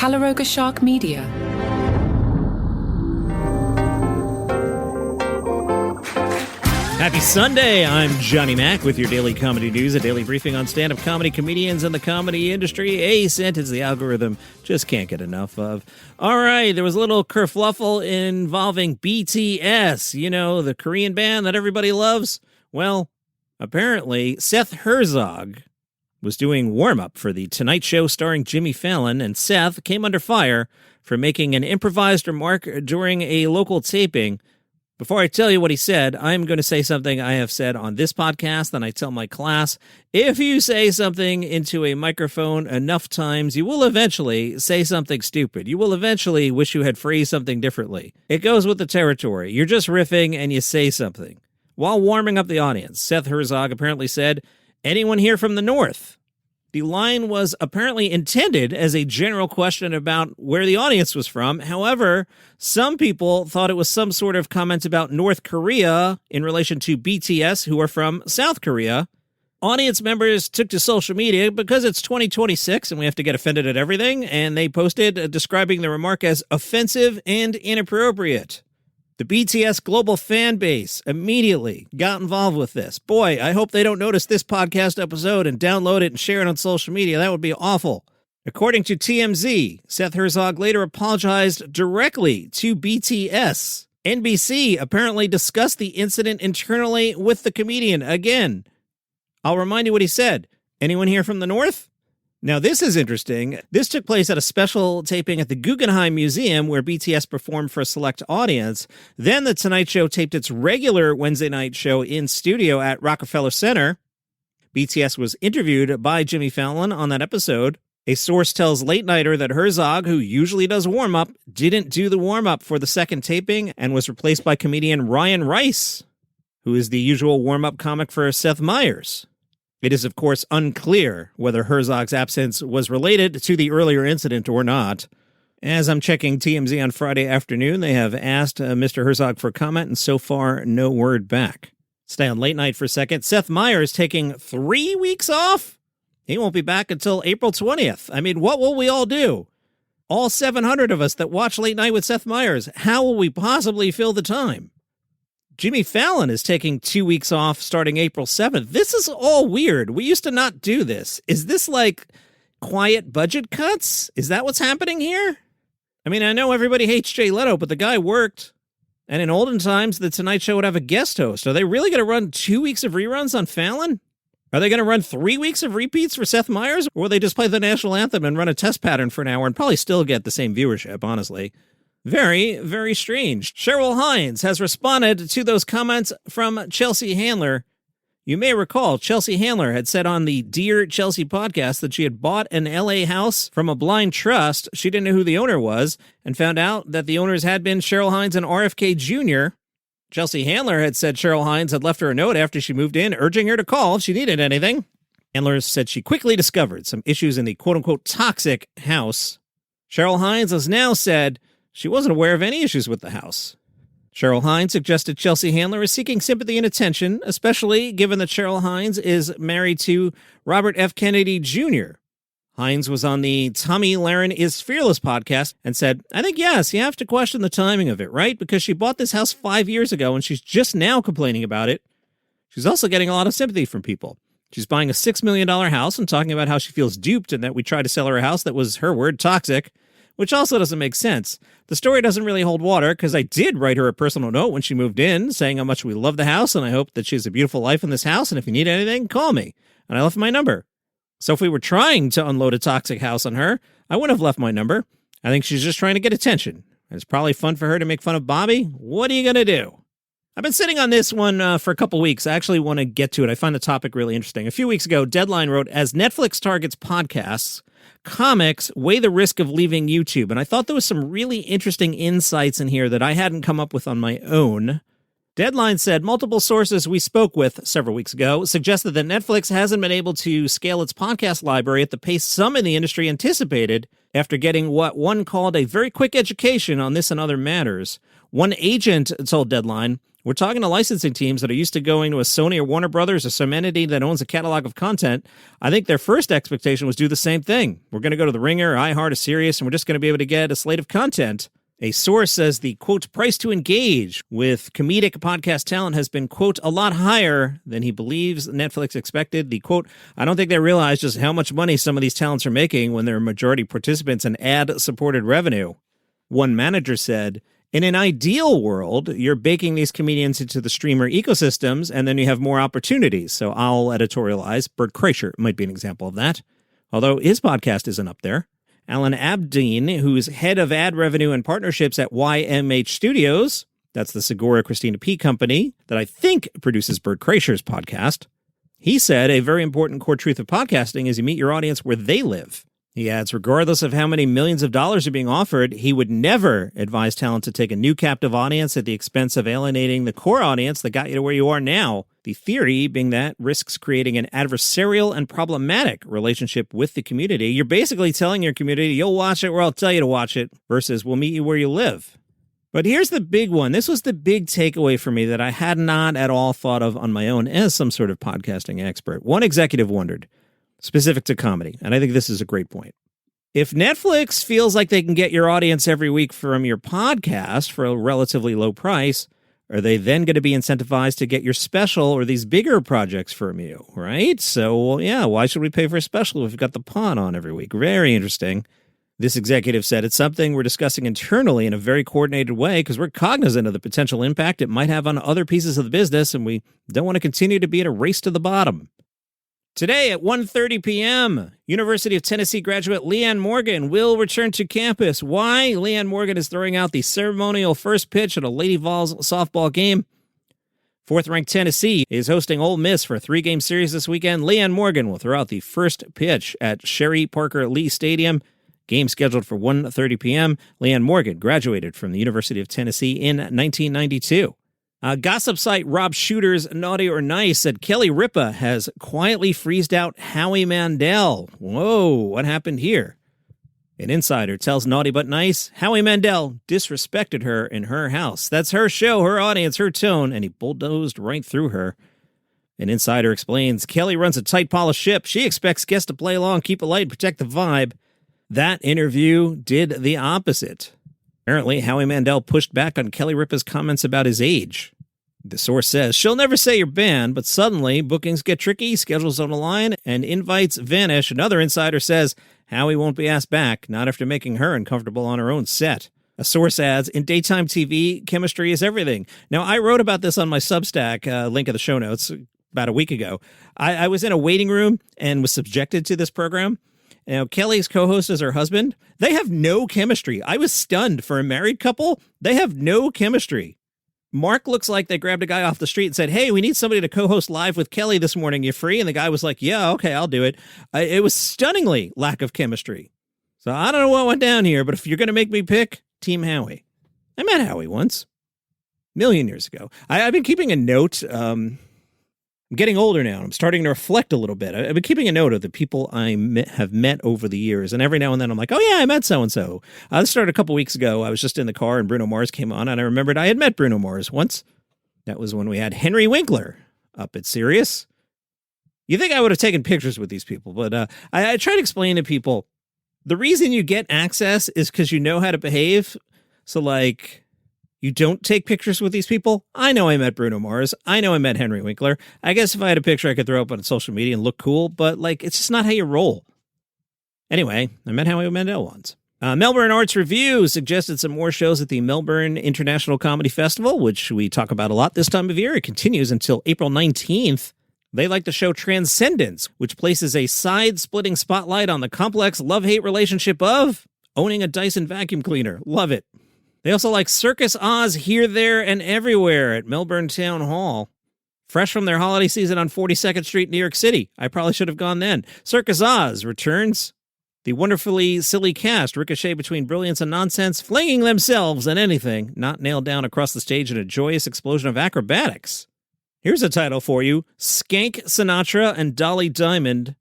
Calaroga Shark Media. Happy Sunday, I'm Johnny Mack with your daily comedy news, a daily briefing on stand-up comedy comedians in the comedy industry. A sentence the algorithm just can't get enough of. All right, there was a little kerfuffle involving BTS, you know, the Korean band that everybody loves. Well, apparently Seth Herzog was doing warm-up for the Tonight Show starring Jimmy Fallon, and Seth came under fire for making an improvised remark during a local taping. Before I tell you what he said, I'm going to say something I have said on this podcast, and I tell my class, if you say something into a microphone enough times, you will eventually say something stupid. You will eventually wish you had phrased something differently. It goes with the territory. You're just riffing and you say something. While warming up the audience, Seth Herzog apparently said, "Anyone here from the North?" The line was apparently intended as a general question about where the audience was from. However, some people thought it was some sort of comment about North Korea in relation to BTS, who are from South Korea. Audience members took to social media because it's 2026 and we have to get offended at everything, and they posted describing the remark as offensive and inappropriate. The BTS global fan base immediately got involved with this. Boy, I hope they don't notice this podcast episode and download it and share it on social media. That would be awful. According to TMZ, Seth Herzog later apologized directly to BTS. NBC apparently discussed the incident internally with the comedian. Again, I'll remind you what he said. Anyone here from the North? Now, this is interesting. This took place at a special taping at the Guggenheim Museum where BTS performed for a select audience. Then The Tonight Show taped its regular Wednesday night show in studio at Rockefeller Center. BTS was interviewed by Jimmy Fallon on that episode. A source tells Late Nighter that Herzog, who usually does warm-up, didn't do the warm-up for the second taping and was replaced by comedian Ryan Rice, who is the usual warm-up comic for Seth Meyers. It is, of course, unclear whether Herzog's absence was related to the earlier incident or not. As I'm checking TMZ on Friday afternoon, they have asked Mr. Herzog for comment, and so far, no word back. Stay on Late Night for a second. Seth Meyers taking 3 weeks off? He won't be back until April 20th. I mean, what will we all do? All 700 of us that watch Late Night with Seth Meyers, how will we possibly fill the time? Jimmy Fallon is taking 2 weeks off starting April 7th. This is all weird. We used to not do this. Is this like quiet budget cuts? Is that what's happening here? I mean, I know everybody hates Jay Leno, but the guy worked. And in olden times, The Tonight Show would have a guest host. Are they really going to run 2 weeks of reruns on Fallon? Are they going to run 3 weeks of repeats for Seth Meyers? Or will they just play the national anthem and run a test pattern for an hour and probably still get the same viewership, honestly? Very, very strange. Cheryl Hines has responded to those comments from Chelsea Handler. You may recall Chelsea Handler had said on the Dear Chelsea podcast that she had bought an LA house from a blind trust. She didn't know who the owner was and found out that the owners had been Cheryl Hines and RFK Jr. Chelsea Handler had said Cheryl Hines had left her a note after she moved in, urging her to call if she needed anything. Handler said she quickly discovered some issues in the quote-unquote toxic house. Cheryl Hines has now said she wasn't aware of any issues with the house. Cheryl Hines suggested Chelsea Handler is seeking sympathy and attention, especially given that Cheryl Hines is married to Robert F. Kennedy Jr. Hines was on the Tommy Lahren is Fearless podcast and said, I think, yes, you have to question the timing of it, right? Because she bought this house 5 years ago and she's just now complaining about it. She's also getting a lot of sympathy from people. She's buying a $6 million house and talking about how she feels duped and that we tried to sell her a house that was, her word, toxic. Which also doesn't make sense. The story doesn't really hold water because I did write her a personal note when she moved in saying how much we love the house and I hope that she has a beautiful life in this house and if you need anything, call me. And I left my number. So if we were trying to unload a toxic house on her, I wouldn't have left my number. I think she's just trying to get attention. It's probably fun for her to make fun of Bobby. What are you going to do? I've been sitting on this one for a couple weeks. I actually want to get to it. I find the topic really interesting. A few weeks ago, Deadline wrote, as Netflix targets podcasts, comics weigh the risk of leaving YouTube. And I thought there was some really interesting insights in here that I hadn't come up with on my own. Deadline said multiple sources we spoke with several weeks ago suggested that Netflix hasn't been able to scale its podcast library at the pace some in the industry anticipated after getting what one called a very quick education on this and other matters. One agent told Deadline, We're talking to licensing teams that are used to going to a Sony or Warner Brothers or some entity that owns a catalog of content. I think their first expectation was do the same thing. We're going to go to the Ringer, iHeart, or Sirius, and we're just going to be able to get a slate of content. A source says the, quote, price to engage with comedic podcast talent has been, quote, a lot higher than he believes Netflix expected. The, quote, I don't think they realize just how much money some of these talents are making when they're majority participants in ad-supported revenue. One manager said, in an ideal world, you're baking these comedians into the streamer ecosystems, and then you have more opportunities. So I'll editorialize. Bert Kreischer might be an example of that, although his podcast isn't up there. Alan Abdeen, who's head of ad revenue and partnerships at YMH Studios, that's the Segura Christina P. company that I think produces Bert Kreischer's podcast, he said a very important core truth of podcasting is you meet your audience where they live. He adds, regardless of how many millions of dollars are being offered, he would never advise talent to take a new captive audience at the expense of alienating the core audience that got you to where you are now. The theory being that risks creating an adversarial and problematic relationship with the community. You're basically telling your community, you'll watch it or I'll tell you to watch it, versus we'll meet you where you live. But here's the big one. This was the big takeaway for me that I had not at all thought of on my own as some sort of podcasting expert. One executive wondered, specific to comedy, and I think this is a great point. If Netflix feels like they can get your audience every week from your podcast for a relatively low price, are they then going to be incentivized to get your special or these bigger projects from you, right? So, well, yeah, why should we pay for a special if we've got the pod on every week? Very interesting. This executive said it's something we're discussing internally in a very coordinated way because we're cognizant of the potential impact it might have on other pieces of the business, and we don't want to continue to be in a race to the bottom. Today at 1:30 p.m., University of Tennessee graduate Leanne Morgan will return to campus. Why? Leanne Morgan is throwing out the ceremonial first pitch at a Lady Vols softball game. Fourth-ranked Tennessee is hosting Ole Miss for a 3-game series this weekend. Leanne Morgan will throw out the first pitch at Sherry Parker Lee Stadium. Game scheduled for 1:30 p.m. Leanne Morgan graduated from the University of Tennessee in 1992. Gossip site Rob Shooter's Naughty or Nice said Kelly Ripa has quietly freezed out Howie Mandel. Whoa, what happened here? An insider tells Naughty but Nice Howie Mandel disrespected her in her house. That's her show, her audience, her tone, and he bulldozed right through her. An insider explains Kelly runs a tight, polished ship. She expects guests to play along, keep it light, protect the vibe. That interview did the opposite. Apparently, Howie Mandel pushed back on Kelly Ripa's comments about his age. The source says, she'll never say you're banned, but suddenly bookings get tricky, schedules on the line, and invites vanish. Another insider says Howie won't be asked back, not after making her uncomfortable on her own set. A source adds, in daytime TV, chemistry is everything. Now, I wrote about this on my Substack, link in the show notes, about a week ago. I was in a waiting room and was subjected to this program. Now, Kelly's co-host is her husband. They have no chemistry. I was stunned. For a married couple, they have no chemistry. Mark looks like they grabbed a guy off the street and said, hey, we need somebody to co-host live with Kelly this morning. You free? And the guy was like, yeah, okay, I'll do it. It was stunningly lack of chemistry. So I don't know what went down here, but if you're going to make me pick, Team Howie. I met Howie once, a million years ago. I've been keeping a note. I'm getting older now. I'm starting to reflect a little bit. I've been keeping a note of the people I have met over the years. And every now and then I'm like, oh, yeah, I met so-and-so. This started a couple weeks ago. I was just in the car and Bruno Mars came on. And I remembered I had met Bruno Mars once. That was when we had Henry Winkler up at Sirius. You think I would have taken pictures with these people. But I try to explain to people, the reason you get access is because you know how to behave. So, like, you don't take pictures with these people. I know I met Bruno Mars. I know I met Henry Winkler. I guess if I had a picture I could throw up on social media and look cool, but like, it's just not how you roll. Anyway, I met Howie Mandel once. Melbourne Arts Review suggested some more shows at the Melbourne International Comedy Festival, which we talk about a lot this time of year. It continues until April 19th. They like the show Transcendence, which places a side-splitting spotlight on the complex love-hate relationship of owning a Dyson vacuum cleaner. Love it. They also like Circus Oz Here, There, and Everywhere at Melbourne Town Hall. Fresh from their holiday season on 42nd Street, New York City. I probably should have gone then. Circus Oz returns. The wonderfully silly cast ricochet between brilliance and nonsense, flinging themselves at anything not nailed down across the stage in a joyous explosion of acrobatics. Here's a title for you. Skank Sinatra and Dolly Diamond,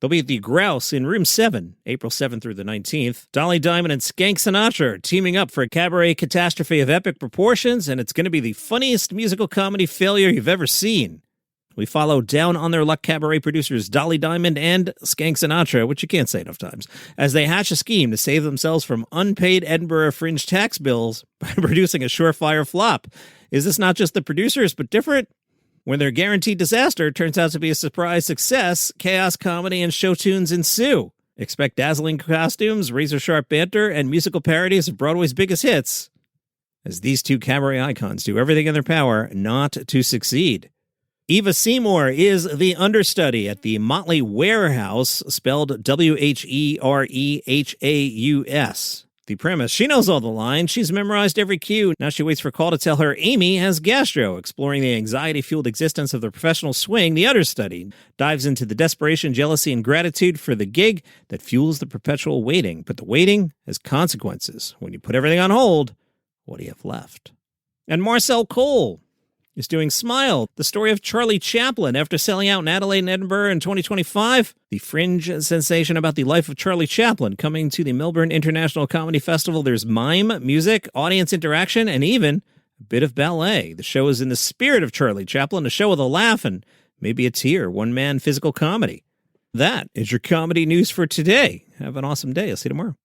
They'll be at the Grouse in Room 7, April 7th through the 19th. Dolly Diamond and Skank Sinatra are teaming up for a cabaret catastrophe of epic proportions, and it's going to be the funniest musical comedy failure you've ever seen. We follow down on their luck cabaret producers Dolly Diamond and Skank Sinatra, which you can't say enough times, as they hatch a scheme to save themselves from unpaid Edinburgh Fringe tax bills by producing a surefire flop. Is this not just the producers, but different? When their guaranteed disaster turns out to be a surprise success, chaos, comedy, and show tunes ensue. Expect dazzling costumes, razor-sharp banter, and musical parodies of Broadway's biggest hits, as these two cabaret icons do everything in their power not to succeed. Eva Seymour is the understudy at the Motley Warehouse, spelled Werehaus. The premise: she knows all the lines, she's memorized every cue. Now she waits for a call to tell her Amy has gastro. Exploring the anxiety-fueled existence of the professional swing, the understudy dives into the desperation, jealousy, and gratitude for the gig that fuels the perpetual waiting. But the waiting has consequences. When you put everything on hold, what do you have left? And Marcel Cole is doing Smile, the story of Charlie Chaplin. After selling out in Adelaide and Edinburgh in 2025, the fringe sensation about the life of Charlie Chaplin coming to the Melbourne International Comedy Festival. There's mime, music, audience interaction, and even a bit of ballet. The show is in the spirit of Charlie Chaplin, a show with a laugh and maybe a tear, one-man physical comedy. That is your comedy news for today. Have an awesome day. I'll see you tomorrow.